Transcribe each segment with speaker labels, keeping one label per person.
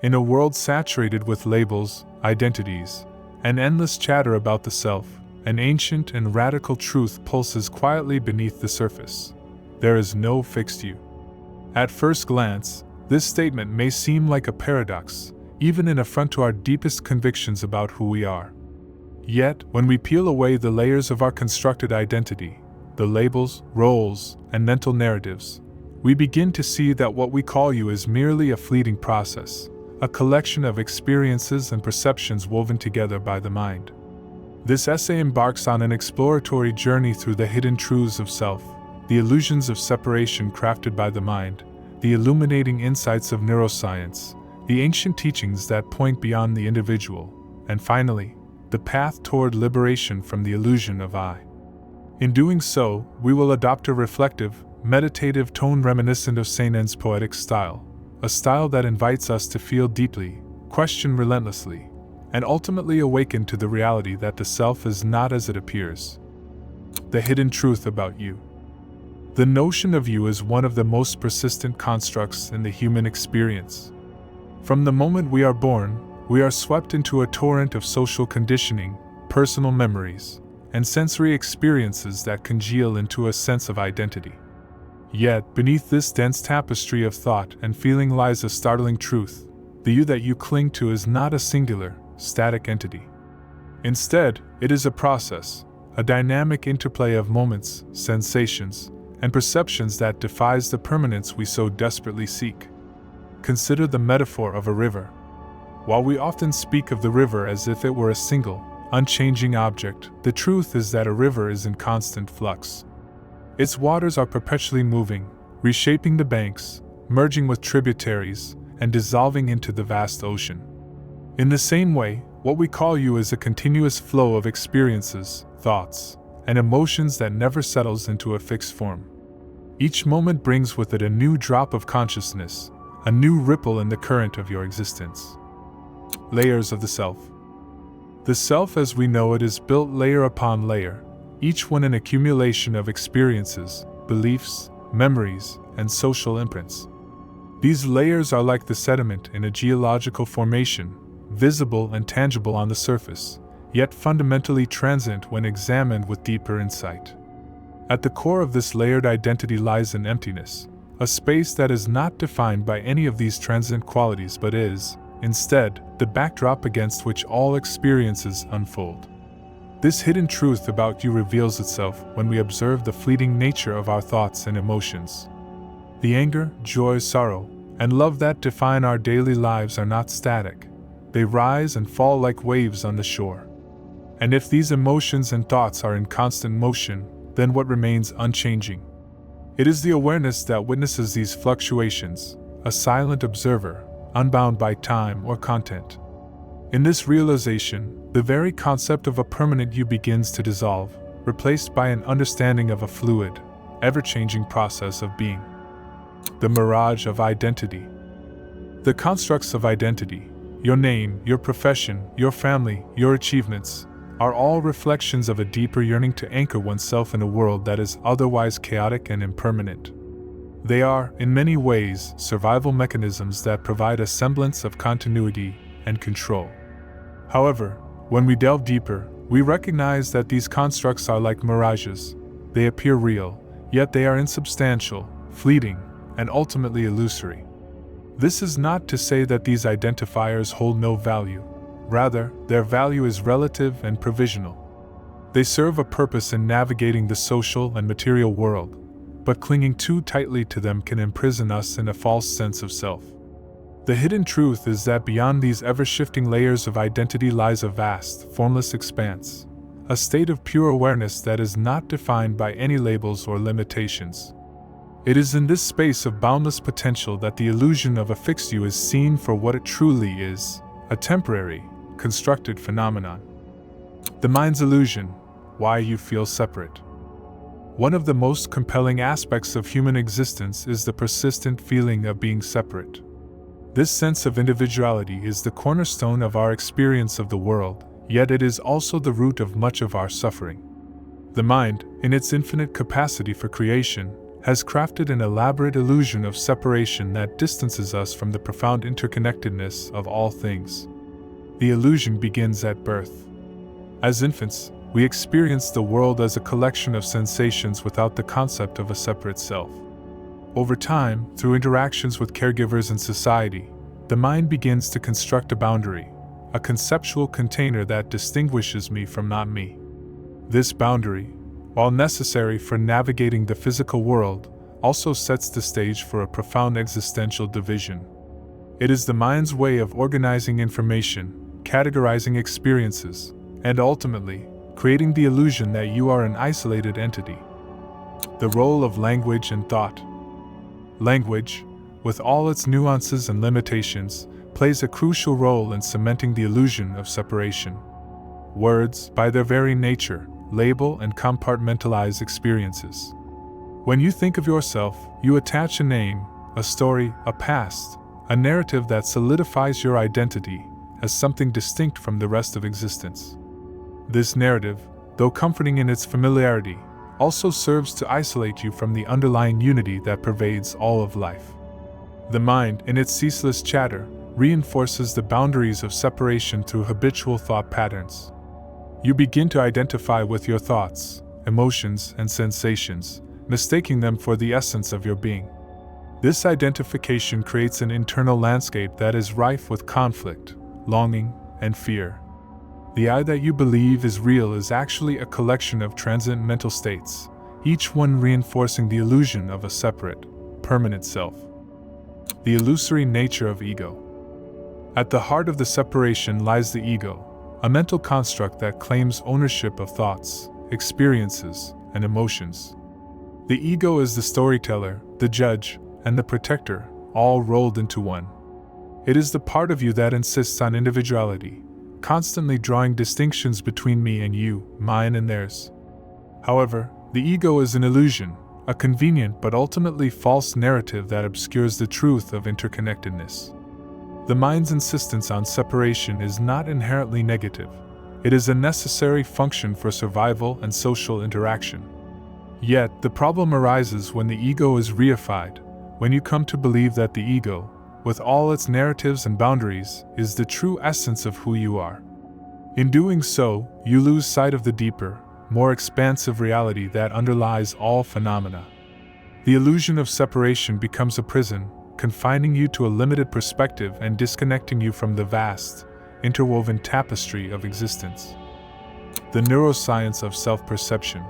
Speaker 1: In a world saturated with labels, identities, and endless chatter about the self, an ancient and radical truth pulses quietly beneath the surface. There is no fixed you. At first glance, this statement may seem like a paradox, even an affront to our deepest convictions about who we are. Yet, when we peel away the layers of our constructed identity, the labels, roles, and mental narratives, we begin to see that what we call you is merely a fleeting process, a collection of experiences and perceptions woven together by the mind. This essay embarks on an exploratory journey through the hidden truths of self, the illusions of separation crafted by the mind, the illuminating insights of neuroscience, the ancient teachings that point beyond the individual, and finally, the path toward liberation from the illusion of I. In doing so, we will adopt a reflective, meditative tone reminiscent of Oneness' poetic style, a style that invites us to feel deeply, question relentlessly, and ultimately awaken to the reality that the self is not as it appears. The hidden truth about you. The notion of you is one of the most persistent constructs in the human experience. From the moment we are born, we are swept into a torrent of social conditioning, personal memories, and sensory experiences that congeal into a sense of identity. Yet, beneath this dense tapestry of thought and feeling lies a startling truth. The you that you cling to is not a singular, static entity. Instead, it is a process, a dynamic interplay of moments, sensations, and perceptions that defies the permanence we so desperately seek. Consider the metaphor of a river. While we often speak of the river as if it were a single, unchanging object, the truth is that a river is in constant flux. Its waters are perpetually moving, reshaping the banks, merging with tributaries, and dissolving into the vast ocean. In the same way, what we call you is a continuous flow of experiences, thoughts, and emotions that never settles into a fixed form. Each moment brings with it a new drop of consciousness, a new ripple in the current of your existence. Layers of the self. The self as we know it is built layer upon layer, each one an accumulation of experiences, beliefs, memories, and social imprints. These layers are like the sediment in a geological formation, visible and tangible on the surface, yet fundamentally transient when examined with deeper insight. At the core of this layered identity lies an emptiness, a space that is not defined by any of these transient qualities but is, instead, the backdrop against which all experiences unfold. This hidden truth about you reveals itself when we observe the fleeting nature of our thoughts and emotions. The anger, joy, sorrow, and love that define our daily lives are not static. They rise and fall like waves on the shore. And if these emotions and thoughts are in constant motion, then what remains unchanging? It is the awareness that witnesses these fluctuations, a silent observer, unbound by time or content. In this realization, the very concept of a permanent you begins to dissolve, replaced by an understanding of a fluid, ever-changing process of being. The mirage of identity. The constructs of identity, your name, your profession, your family, your achievements, are all reflections of a deeper yearning to anchor oneself in a world that is otherwise chaotic and impermanent. They are, in many ways, survival mechanisms that provide a semblance of continuity and control. However, when we delve deeper, we recognize that these constructs are like mirages. They appear real, yet they are insubstantial, fleeting, and ultimately illusory. This is not to say that these identifiers hold no value. Rather, their value is relative and provisional. They serve a purpose in navigating the social and material world, but clinging too tightly to them can imprison us in a false sense of self. The hidden truth is that beyond these ever-shifting layers of identity lies a vast, formless expanse, a state of pure awareness that is not defined by any labels or limitations. It is in this space of boundless potential that the illusion of a fixed you is seen for what it truly is, a temporary, constructed phenomenon. The mind's illusion, why you feel separate. One of the most compelling aspects of human existence is the persistent feeling of being separate. This sense of individuality is the cornerstone of our experience of the world, yet it is also the root of much of our suffering. The mind, in its infinite capacity for creation, has crafted an elaborate illusion of separation that distances us from the profound interconnectedness of all things. The illusion begins at birth. As infants, we experience the world as a collection of sensations without the concept of a separate self. Over time, through interactions with caregivers and society, the mind begins to construct a boundary, a conceptual container that distinguishes me from not me. This boundary, while necessary for navigating the physical world, also sets the stage for a profound existential division. It is the mind's way of organizing information, categorizing experiences, and ultimately, creating the illusion that you are an isolated entity. The role of language and thought. Language, with all its nuances and limitations, plays a crucial role in cementing the illusion of separation. Words, by their very nature, label and compartmentalize experiences. When you think of yourself, you attach a name, a story, a past, a narrative that solidifies your identity as something distinct from the rest of existence. This narrative, though comforting in its familiarity, also serves to isolate you from the underlying unity that pervades all of life. The mind, in its ceaseless chatter, reinforces the boundaries of separation through habitual thought patterns. You begin to identify with your thoughts, emotions, and sensations, mistaking them for the essence of your being. This identification creates an internal landscape that is rife with conflict, longing, and fear. The I that you believe is real is actually a collection of transient mental states, each one reinforcing the illusion of a separate, permanent self. The illusory nature of ego. At the heart of the separation lies the ego, a mental construct that claims ownership of thoughts, experiences, and emotions. The ego is the storyteller, the judge, and the protector, all rolled into one. It is the part of you that insists on individuality, constantly drawing distinctions between me and you, mine and theirs. However, the ego is an illusion, a convenient but ultimately false narrative that obscures the truth of interconnectedness. The mind's insistence on separation is not inherently negative. It is a necessary function for survival and social interaction. Yet, the problem arises when the ego is reified, when you come to believe that the ego, with all its narratives and boundaries, is the true essence of who you are. In doing so, you lose sight of the deeper, more expansive reality that underlies all phenomena. The illusion of separation becomes a prison, confining you to a limited perspective and disconnecting you from the vast, interwoven tapestry of existence. The neuroscience of self-perception.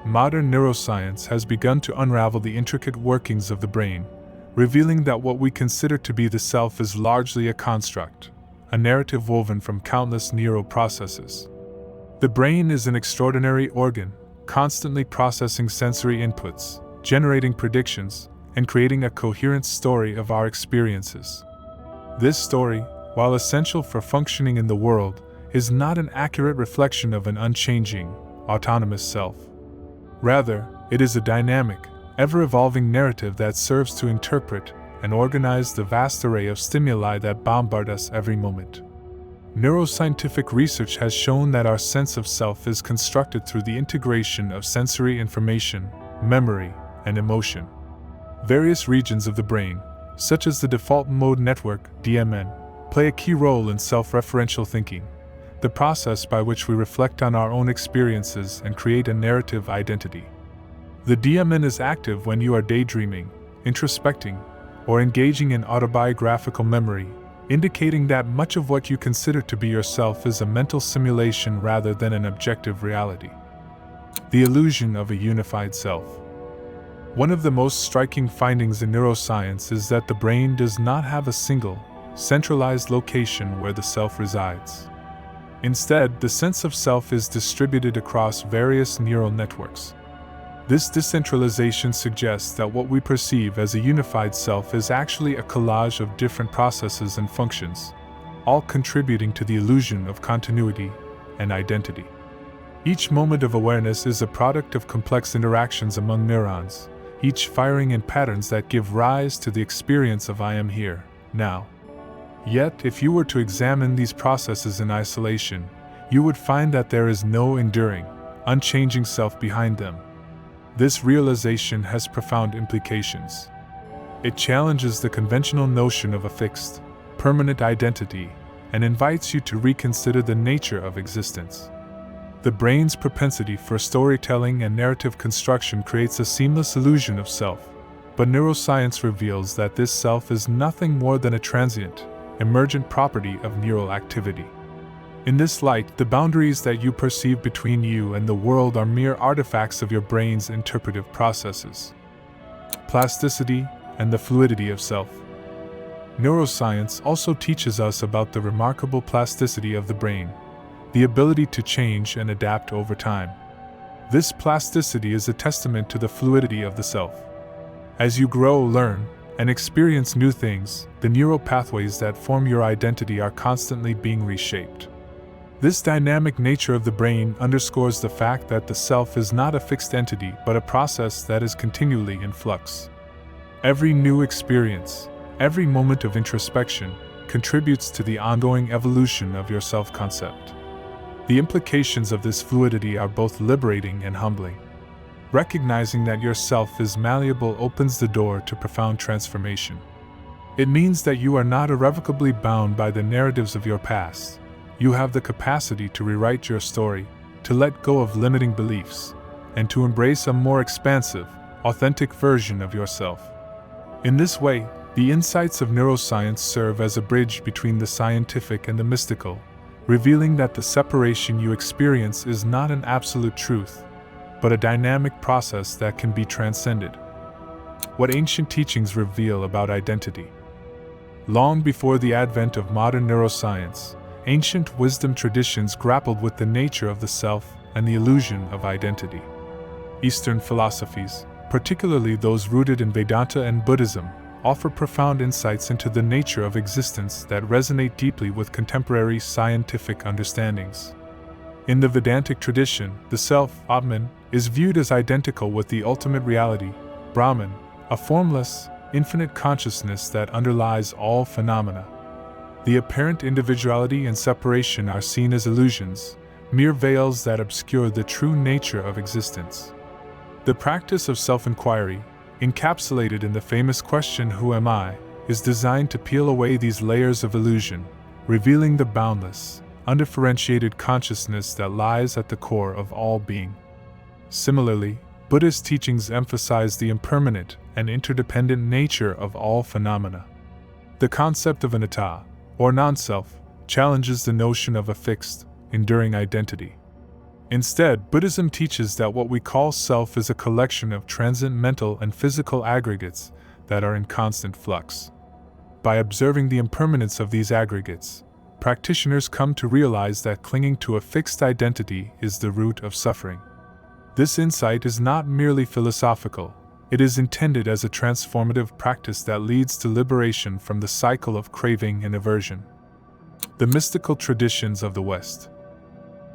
Speaker 1: Modern neuroscience has begun to unravel the intricate workings of the brain, revealing that what we consider to be the self is largely a construct, a narrative woven from countless neural processes. The brain is an extraordinary organ, constantly processing sensory inputs, generating predictions, and creating a coherent story of our experiences. This story, while essential for functioning in the world, is not an accurate reflection of an unchanging, autonomous self. Rather, it is a dynamic, ever-evolving narrative that serves to interpret and organize the vast array of stimuli that bombard us every moment. Neuroscientific research has shown that our sense of self is constructed through the integration of sensory information, memory, and emotion. Various regions of the brain, such as the default mode network, DMN, play a key role in self-referential thinking, the process by which we reflect on our own experiences and create a narrative identity. The DMN is active when you are daydreaming, introspecting, or engaging in autobiographical memory, indicating that much of what you consider to be yourself is a mental simulation rather than an objective reality. The illusion of a unified self. One of the most striking findings in neuroscience is that the brain does not have a single, centralized location where the self resides. Instead, the sense of self is distributed across various neural networks. This decentralization suggests that what we perceive as a unified self is actually a collage of different processes and functions, all contributing to the illusion of continuity and identity. Each moment of awareness is a product of complex interactions among neurons, each firing in patterns that give rise to the experience of I am here, now. Yet, if you were to examine these processes in isolation, you would find that there is no enduring, unchanging self behind them. This realization has profound implications. It challenges the conventional notion of a fixed, permanent identity and invites you to reconsider the nature of existence. The brain's propensity for storytelling and narrative construction creates a seamless illusion of self, but neuroscience reveals that this self is nothing more than a transient, emergent property of neural activity. In this light, the boundaries that you perceive between you and the world are mere artifacts of your brain's interpretive processes. Plasticity and the fluidity of self. Neuroscience also teaches us about the remarkable plasticity of the brain, the ability to change and adapt over time. This plasticity is a testament to the fluidity of the self. As you grow, learn, and experience new things, the neural pathways that form your identity are constantly being reshaped. This dynamic nature of the brain underscores the fact that the self is not a fixed entity but a process that is continually in flux. Every new experience, every moment of introspection, contributes to the ongoing evolution of your self-concept. The implications of this fluidity are both liberating and humbling. Recognizing that your self is malleable opens the door to profound transformation. It means that you are not irrevocably bound by the narratives of your past. You have the capacity to rewrite your story, to let go of limiting beliefs, and to embrace a more expansive, authentic version of yourself. In this way, the insights of neuroscience serve as a bridge between the scientific and the mystical, revealing that the separation you experience is not an absolute truth, but a dynamic process that can be transcended. What ancient teachings reveal about identity. Long before the advent of modern neuroscience, ancient wisdom traditions grappled with the nature of the self and the illusion of identity. Eastern philosophies, particularly those rooted in Vedanta and Buddhism, offer profound insights into the nature of existence that resonate deeply with contemporary scientific understandings. In the Vedantic tradition, the self, Atman, is viewed as identical with the ultimate reality, Brahman, a formless, infinite consciousness that underlies all phenomena. The apparent individuality and separation are seen as illusions, mere veils that obscure the true nature of existence. The practice of self-inquiry, encapsulated in the famous question "Who am I?" is designed to peel away these layers of illusion, revealing the boundless, undifferentiated consciousness that lies at the core of all being. Similarly, Buddhist teachings emphasize the impermanent and interdependent nature of all phenomena. The concept of anatta, or non-self, challenges the notion of a fixed, enduring identity. Instead, Buddhism teaches that what we call self is a collection of transient mental and physical aggregates that are in constant flux. By observing the impermanence of these aggregates, practitioners come to realize that clinging to a fixed identity is the root of suffering. This insight is not merely philosophical, it is intended as a transformative practice that leads to liberation from the cycle of craving and aversion. The mystical traditions of the West.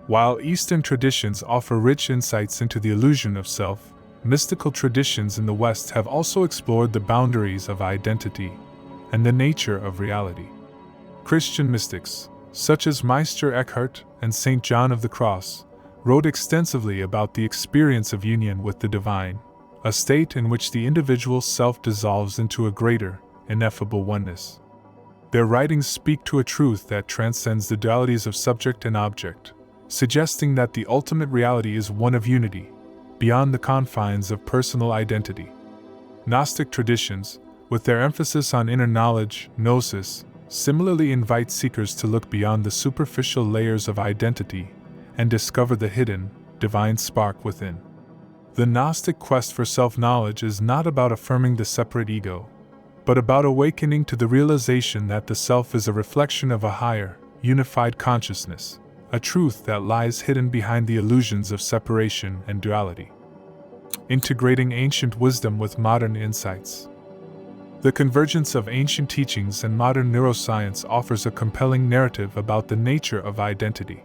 Speaker 1: While Eastern traditions offer rich insights into the illusion of self, mystical traditions in the West have also explored the boundaries of identity and the nature of reality. Christian mystics, such as Meister Eckhart and St. John of the Cross, wrote extensively about the experience of union with the divine, a state in which the individual self dissolves into a greater, ineffable oneness. Their writings speak to a truth that transcends the dualities of subject and object, suggesting that the ultimate reality is one of unity, beyond the confines of personal identity. Gnostic traditions, with their emphasis on inner knowledge, gnosis, similarly invite seekers to look beyond the superficial layers of identity and discover the hidden, divine spark within. The Gnostic quest for self-knowledge is not about affirming the separate ego, but about awakening to the realization that the self is a reflection of a higher, unified consciousness, a truth that lies hidden behind the illusions of separation and duality. Integrating ancient wisdom with modern insights. The convergence of ancient teachings and modern neuroscience offers a compelling narrative about the nature of identity.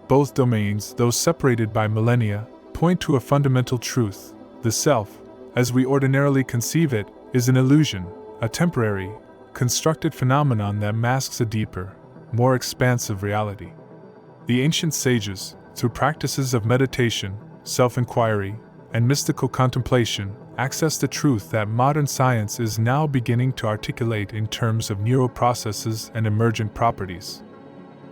Speaker 1: Both domains, though separated by millennia, point to a fundamental truth: the self, as we ordinarily conceive it, is an illusion, a temporary, constructed phenomenon that masks a deeper, more expansive reality. The ancient sages, through practices of meditation, self-inquiry, and mystical contemplation, access the truth that modern science is now beginning to articulate in terms of neural processes and emergent properties.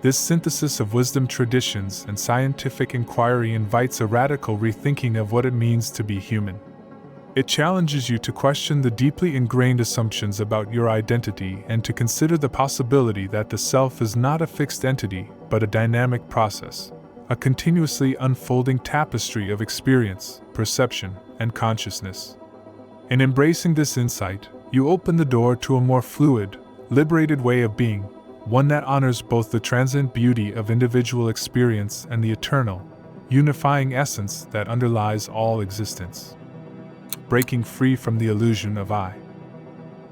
Speaker 1: This synthesis of wisdom traditions and scientific inquiry invites a radical rethinking of what it means to be human. It challenges you to question the deeply ingrained assumptions about your identity and to consider the possibility that the self is not a fixed entity, but a dynamic process, a continuously unfolding tapestry of experience, perception, and consciousness. In embracing this insight, you open the door to a more fluid, liberated way of being, one that honors both the transient beauty of individual experience and the eternal, unifying essence that underlies all existence. Breaking free from the illusion of I.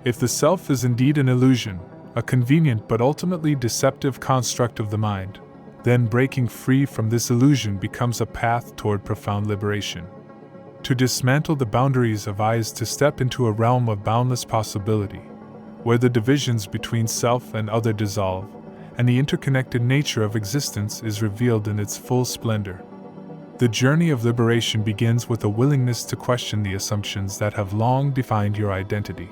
Speaker 1: If the self is indeed an illusion, a convenient but ultimately deceptive construct of the mind, then breaking free from this illusion becomes a path toward profound liberation. To dismantle the boundaries of I is to step into a realm of boundless possibility, where the divisions between self and other dissolve, and the interconnected nature of existence is revealed in its full splendor. The journey of liberation begins with a willingness to question the assumptions that have long defined your identity.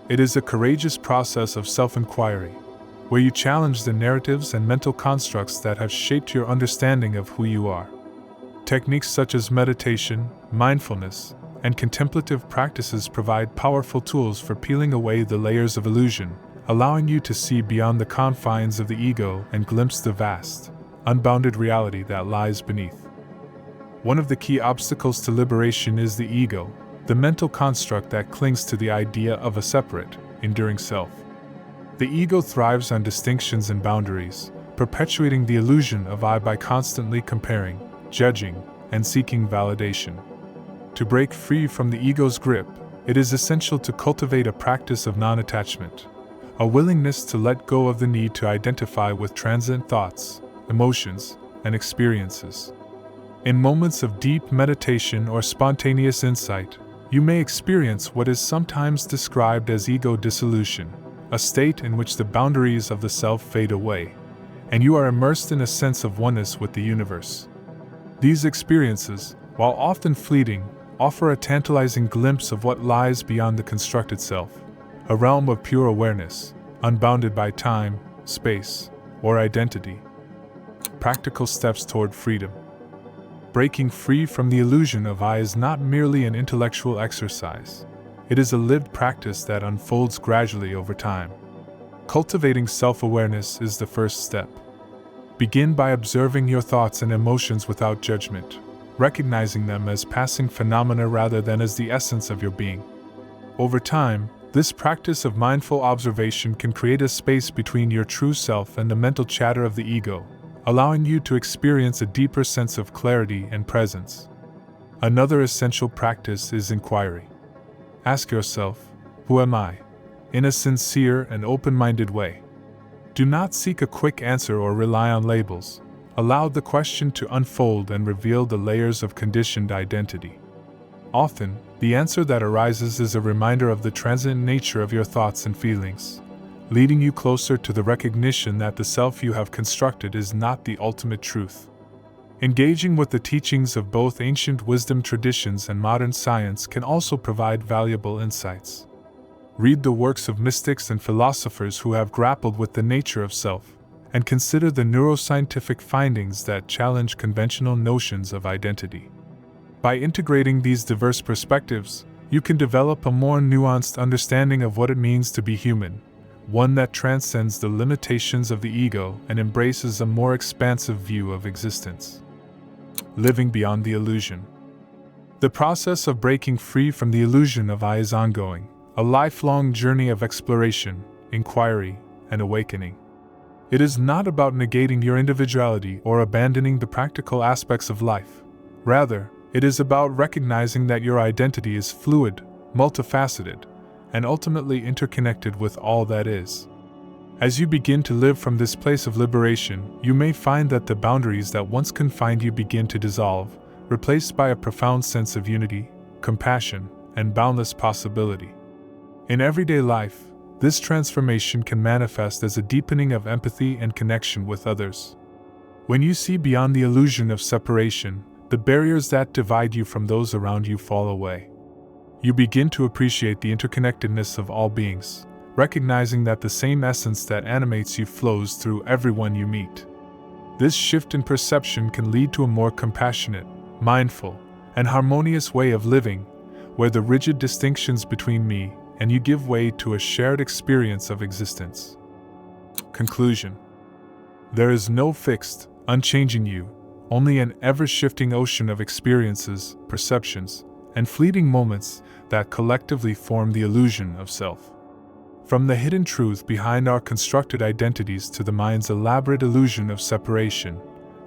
Speaker 1: It is a courageous process of self-inquiry, where you challenge the narratives and mental constructs that have shaped your understanding of who you are. Techniques such as meditation, mindfulness, and contemplative practices provide powerful tools for peeling away the layers of illusion, allowing you to see beyond the confines of the ego and glimpse the vast, unbounded reality that lies beneath. One of the key obstacles to liberation is the ego, the mental construct that clings to the idea of a separate, enduring self. The ego thrives on distinctions and boundaries, perpetuating the illusion of I by constantly comparing, judging, and seeking validation. To break free from the ego's grip, it is essential to cultivate a practice of non-attachment, a willingness to let go of the need to identify with transient thoughts, emotions, and experiences. In moments of deep meditation or spontaneous insight, you may experience what is sometimes described as ego dissolution, a state in which the boundaries of the self fade away, and you are immersed in a sense of oneness with the universe. These experiences, while often fleeting, offer a tantalizing glimpse of what lies beyond the constructed self, a realm of pure awareness, unbounded by time, space, or identity. Practical steps toward freedom. Breaking free from the illusion of I is not merely an intellectual exercise. It is a lived practice that unfolds gradually over time. Cultivating self-awareness is the first step. Begin by observing your thoughts and emotions without judgment, recognizing them as passing phenomena rather than as the essence of your being. Over time, this practice of mindful observation can create a space between your true self and the mental chatter of the ego, allowing you to experience a deeper sense of clarity and presence. Another essential practice is inquiry. Ask yourself, who am I? In a sincere and open-minded way. Do not seek a quick answer or rely on labels. Allow the question to unfold and reveal the layers of conditioned identity. Often, the answer that arises is a reminder of the transient nature of your thoughts and feelings, leading you closer to the recognition that the self you have constructed is not the ultimate truth. Engaging with the teachings of both ancient wisdom traditions and modern science can also provide valuable insights. Read the works of mystics and philosophers who have grappled with the nature of self, and consider the neuroscientific findings that challenge conventional notions of identity. By integrating these diverse perspectives, you can develop a more nuanced understanding of what it means to be human, one that transcends the limitations of the ego and embraces a more expansive view of existence. Living beyond the illusion. The process of breaking free from the illusion of I is ongoing, a lifelong journey of exploration, inquiry, and awakening. It is not about negating your individuality or abandoning the practical aspects of life. Rather, it is about recognizing that your identity is fluid, multifaceted, and ultimately interconnected with all that is. As you begin to live from this place of liberation, you may find that the boundaries that once confined you begin to dissolve, replaced by a profound sense of unity, compassion, and boundless possibility. In everyday life, this transformation can manifest as a deepening of empathy and connection with others. When you see beyond the illusion of separation, the barriers that divide you from those around you fall away. You begin to appreciate the interconnectedness of all beings, recognizing that the same essence that animates you flows through everyone you meet. This shift in perception can lead to a more compassionate, mindful, and harmonious way of living, where the rigid distinctions between me and you give way to a shared experience of existence. Conclusion. There is no fixed, unchanging you, only an ever-shifting ocean of experiences, perceptions, and fleeting moments that collectively form the illusion of self. From the hidden truth behind our constructed identities to the mind's elaborate illusion of separation,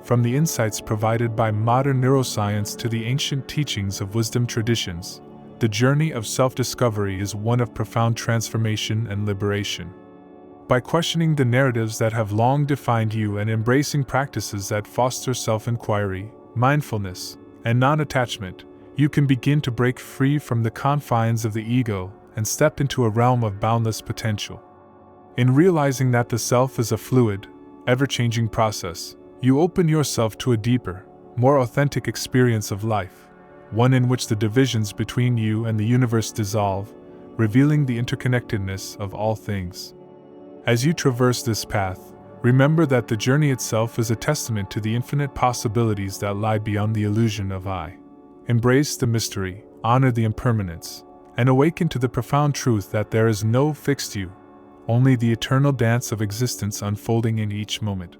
Speaker 1: from the insights provided by modern neuroscience to the ancient teachings of wisdom traditions, the journey of self-discovery is one of profound transformation and liberation. By questioning the narratives that have long defined you and embracing practices that foster self-inquiry, mindfulness, and non-attachment, you can begin to break free from the confines of the ego and step into a realm of boundless potential. In realizing that the self is a fluid, ever-changing process, you open yourself to a deeper, more authentic experience of life, one in which the divisions between you and the universe dissolve, revealing the interconnectedness of all things. As you traverse this path, remember that the journey itself is a testament to the infinite possibilities that lie beyond the illusion of I. Embrace the mystery, honor the impermanence, and awaken to the profound truth that there is no fixed you, only the eternal dance of existence unfolding in each moment.